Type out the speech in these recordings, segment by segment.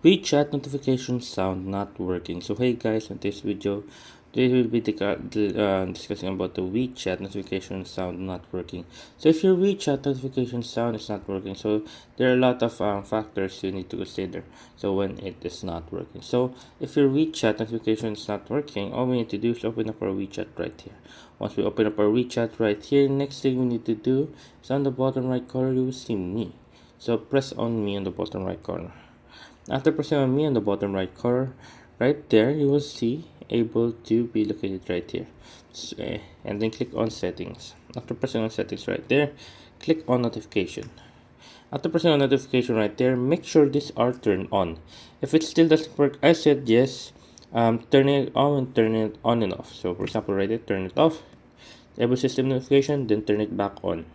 WeChat notification sound not working. So hey guys, in this video, today we'll be discussing about the WeChat notification sound not working. So if your WeChat notification sound is not working, so there are a lot of factors you need to consider. So when it is not working, so if your WeChat notification is not working, all we need to do is open up our WeChat right here. Once we open up our WeChat right here, next thing we need to do is on the bottom right corner you will see me. So press on me on the bottom right corner. After pressing on me on the bottom right corner, right there you will see able to be located right here. And then click on settings. After pressing on settings right there, click on notification. After pressing on notification right there, make sure these are turned on. If it still doesn't work, I said yes, turn it on and turn it on and off. So for example right there, turn it off, enable system notification, then turn it back on.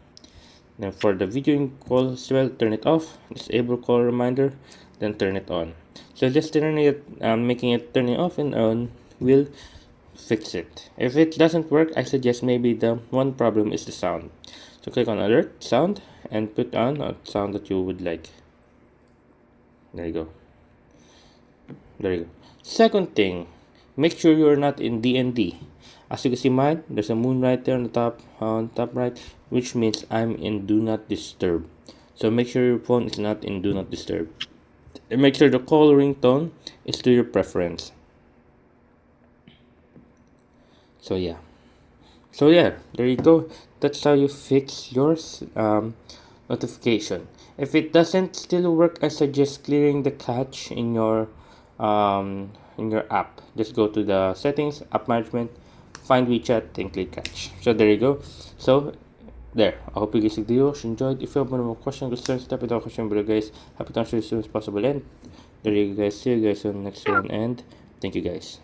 Then for the video call as well, turn it off, disable call reminder, then turn it on. So just turning it, making it turning off and on will fix it. If it doesn't work, I suggest maybe the one problem is the sound. So click on alert sound and put on a sound that you would like. There you go. There you go. Second thing, make sure you're not in DND. As you can see mine, there's a moon right there on top right, which means I'm in do not disturb. So make sure your phone is not in do not disturb. And make sure the call ringtone is to your preference. So yeah. There you go. That's how you fix your notification. If it doesn't still work, I suggest clearing the cache in your app. Just go to the settings, app management, find WeChat, then click cache. So there you go. So there. I hope you guys enjoyed. If you have more questions, concerns, type it down question below, guys. Happy to answer as soon as possible. And there you guys. See you guys on the next one. And thank you guys.